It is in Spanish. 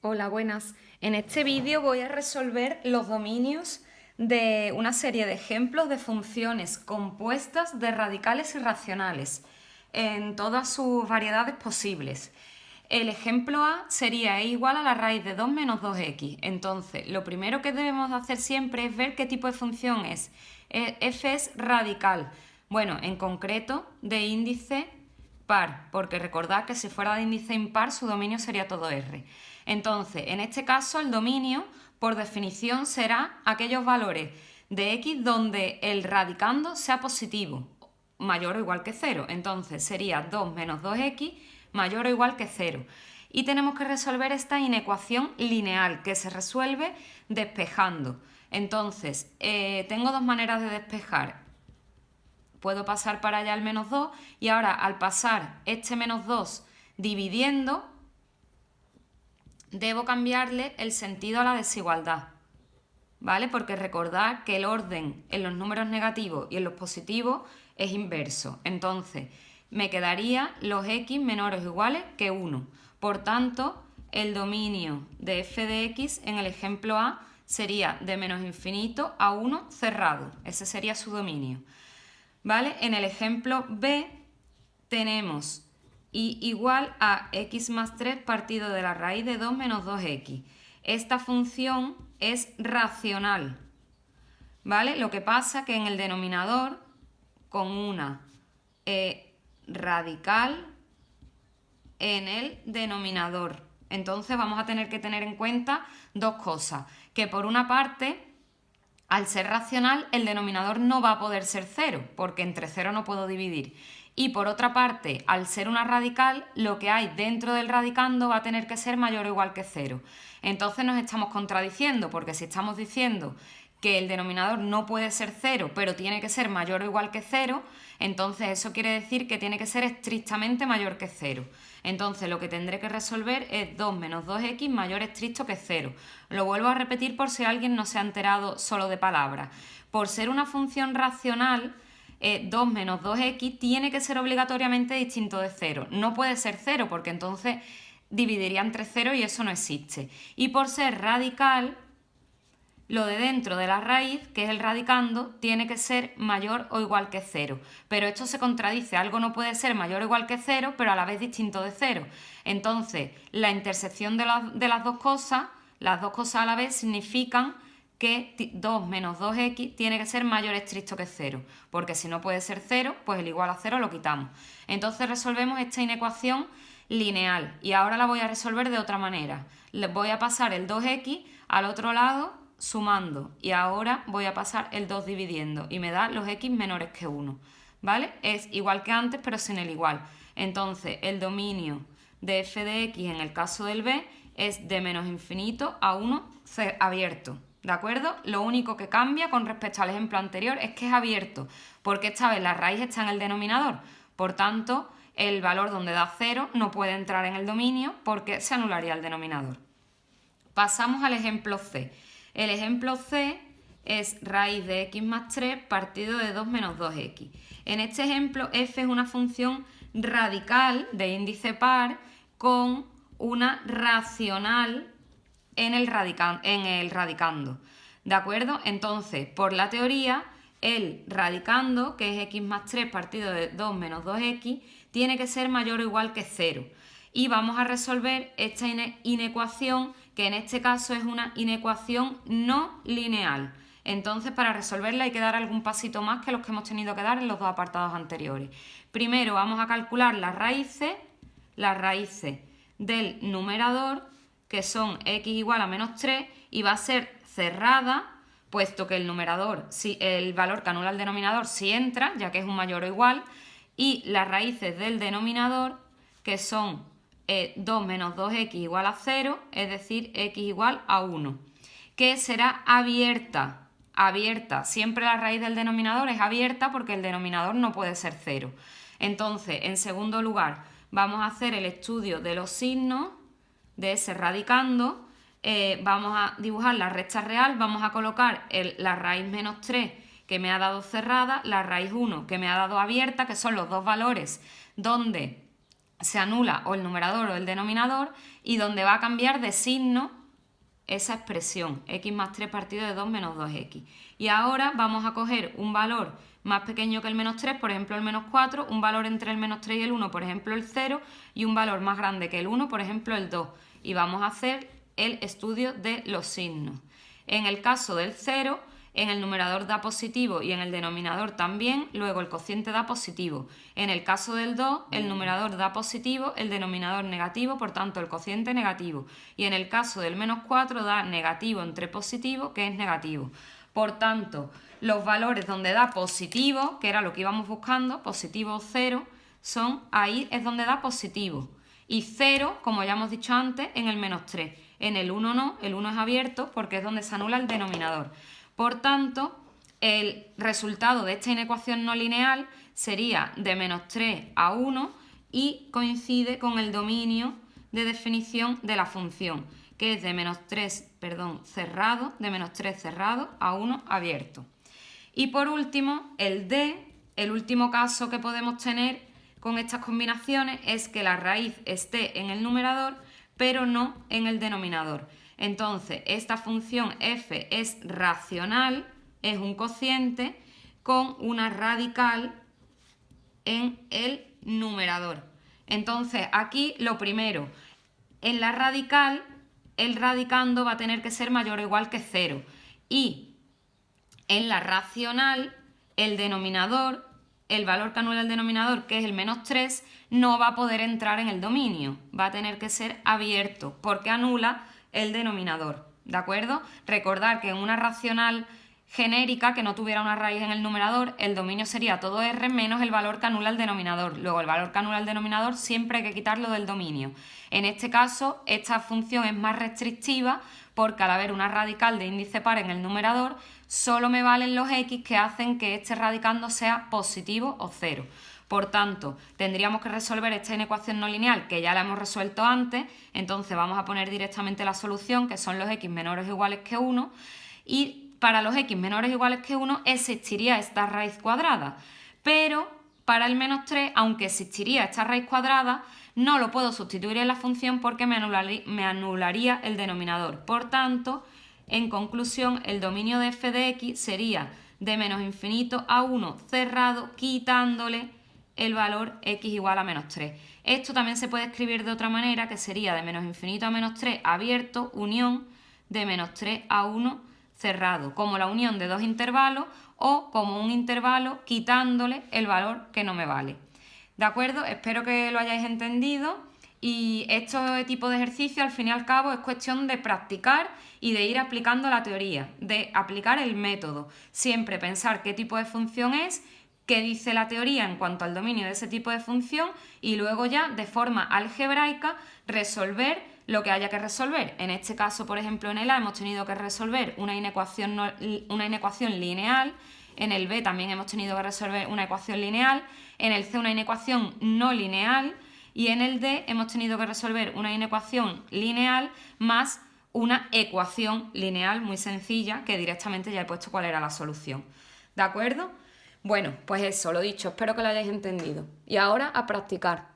Hola, buenas. En este vídeo voy a resolver los dominios de una serie de ejemplos de funciones compuestas de radicales irracionales en todas sus variedades posibles. El ejemplo A sería e igual a la raíz de 2 menos 2x. Entonces, lo primero que debemos hacer siempre es ver qué tipo de función es. F es radical. Bueno, en concreto, de índice par, porque recordad que si fuera de índice impar su dominio sería todo R. Entonces, en este caso el dominio, por definición, será aquellos valores de x donde el radicando sea positivo, mayor o igual que 0. Entonces sería 2 menos 2x mayor o igual que 0. Y tenemos que resolver esta inecuación lineal que se resuelve despejando. Entonces, tengo dos maneras de despejar. Puedo pasar para allá el menos 2 y ahora al pasar este menos 2 dividiendo, debo cambiarle el sentido a la desigualdad, ¿vale? Porque recordad que el orden en los números negativos y en los positivos es inverso. Entonces, me quedaría los x menores o iguales que 1. Por tanto, el dominio de f de x en el ejemplo A sería de menos infinito a 1 cerrado. Ese sería su dominio. ¿Vale? En el ejemplo B tenemos y igual a x más 3 partido de la raíz de 2 menos 2x. Esta función es racional, ¿vale? Lo que pasa que en el denominador, con una radical en el denominador. Entonces vamos a tener que tener en cuenta dos cosas. Que por una parte, al ser racional, el denominador no va a poder ser 0, porque entre 0 no puedo dividir. Y por otra parte, al ser una radical, lo que hay dentro del radicando va a tener que ser mayor o igual que 0. Entonces nos estamos contradiciendo, porque si estamos diciendo que el denominador no puede ser 0, pero tiene que ser mayor o igual que 0, entonces eso quiere decir que tiene que ser estrictamente mayor que 0. Entonces lo que tendré que resolver es 2 menos 2x mayor estricto que 0. Lo vuelvo a repetir por si alguien no se ha enterado solo de palabras. Por ser una función racional, 2 menos 2x tiene que ser obligatoriamente distinto de 0. No puede ser 0 porque entonces dividiría entre 0 y eso no existe. Y por ser radical, lo de dentro de la raíz, que es el radicando, tiene que ser mayor o igual que 0. Pero esto se contradice. Algo no puede ser mayor o igual que 0, pero a la vez distinto de 0. Entonces, la intersección de las dos cosas a la vez significan que 2 menos 2x tiene que ser mayor estricto que 0. Porque si no puede ser 0, pues el igual a 0 lo quitamos. Entonces resolvemos esta inecuación lineal. Y ahora la voy a resolver de otra manera. Les voy a pasar el 2x al otro lado sumando y ahora voy a pasar el 2 dividiendo y me da los x menores que 1, ¿vale? Es igual que antes pero sin el igual. Entonces el dominio de f de x en el caso del b es de menos infinito a 1 abierto, ¿de acuerdo? Lo único que cambia con respecto al ejemplo anterior es que es abierto, porque esta vez la raíz está en el denominador, por tanto el valor donde da 0 no puede entrar en el dominio porque se anularía el denominador. Pasamos al ejemplo C. El ejemplo C es raíz de x más 3 partido de 2 menos 2x. En este ejemplo, f es una función radical de índice par con una racional en el radicando. ¿De acuerdo? Entonces, por la teoría, el radicando, que es x más 3 partido de 2 menos 2x, tiene que ser mayor o igual que 0. Y vamos a resolver esta inecuación, que en este caso es una inecuación no lineal. Entonces, para resolverla hay que dar algún pasito más que los que hemos tenido que dar en los dos apartados anteriores. Primero vamos a calcular las raíces del numerador, que son x igual a menos 3, y va a ser cerrada, puesto que el numerador, el valor que anula el denominador, sí entra, ya que es un mayor o igual, y las raíces del denominador, que son 2 menos 2x igual a 0, es decir, x igual a 1, que será abierta. Siempre la raíz del denominador es abierta porque el denominador no puede ser 0. Entonces, en segundo lugar, vamos a hacer el estudio de los signos de ese radicando. Vamos a dibujar la recta real, vamos a colocar la raíz menos 3 que me ha dado cerrada, la raíz 1 que me ha dado abierta, que son los dos valores donde se anula o el numerador o el denominador y donde va a cambiar de signo esa expresión, x más 3 partido de 2 menos 2x. Y ahora vamos a coger un valor más pequeño que el menos 3, por ejemplo el menos 4, un valor entre el menos 3 y el 1, por ejemplo el 0, y un valor más grande que el 1, por ejemplo el 2. Y vamos a hacer el estudio de los signos. En el caso del 0, en el numerador da positivo y en el denominador también, luego el cociente da positivo. En el caso del 2, el numerador da positivo, el denominador negativo, por tanto el cociente negativo. Y en el caso del menos 4 da negativo entre positivo, que es negativo. Por tanto, los valores donde da positivo, que era lo que íbamos buscando, positivo o 0, ahí es donde da positivo. Y 0, como ya hemos dicho antes, en el menos 3. En el 1 no, el 1 es abierto porque es donde se anula el denominador. Por tanto, el resultado de esta inecuación no lineal sería de menos 3 a 1 y coincide con el dominio de definición de la función, que es de menos 3 cerrado, de menos 3 cerrado a 1 abierto. Y por último, el D, el último caso que podemos tener con estas combinaciones es que la raíz esté en el numerador, pero no en el denominador. Entonces, esta función f es racional, es un cociente con una radical en el numerador. Entonces, aquí lo primero, en la radical, el radicando va a tener que ser mayor o igual que 0. Y en la racional, el denominador, el valor que anula el denominador, que es el menos 3, no va a poder entrar en el dominio. Va a tener que ser abierto, porque anula el denominador, ¿de acuerdo? Recordar que en una racional genérica que no tuviera una raíz en el numerador, el dominio sería todo r menos el valor que anula el denominador. Luego el valor que anula el denominador siempre hay que quitarlo del dominio. En este caso, esta función es más restrictiva porque al haber una radical de índice par en el numerador, solo me valen los x que hacen que este radicando sea positivo o 0. Por tanto, tendríamos que resolver esta inecuación no lineal, que ya la hemos resuelto antes, entonces vamos a poner directamente la solución, que son los x menores o iguales que 1, y para los x menores o iguales que 1 existiría esta raíz cuadrada, pero para el menos 3, aunque existiría esta raíz cuadrada, no lo puedo sustituir en la función porque me anularía el denominador. Por tanto, en conclusión, el dominio de f de x sería de menos infinito a 1 cerrado, quitándole el valor x igual a menos 3. Esto también se puede escribir de otra manera, que sería de menos infinito a menos 3 abierto, unión de menos 3 a 1 cerrado, como la unión de dos intervalos o como un intervalo quitándole el valor que no me vale. ¿De acuerdo? Espero que lo hayáis entendido y este tipo de ejercicio al fin y al cabo es cuestión de practicar y de ir aplicando la teoría, de aplicar el método. Siempre pensar qué tipo de función es, qué dice la teoría en cuanto al dominio de ese tipo de función y luego ya de forma algebraica resolver lo que haya que resolver. En este caso, por ejemplo, en el A hemos tenido que resolver una inecuación lineal, en el B también hemos tenido que resolver una ecuación lineal, en el C una inecuación no lineal y en el D hemos tenido que resolver una inecuación lineal más una ecuación lineal muy sencilla que directamente ya he puesto cuál era la solución. ¿De acuerdo? Bueno, pues eso, lo dicho, espero que lo hayáis entendido. Y ahora a practicar.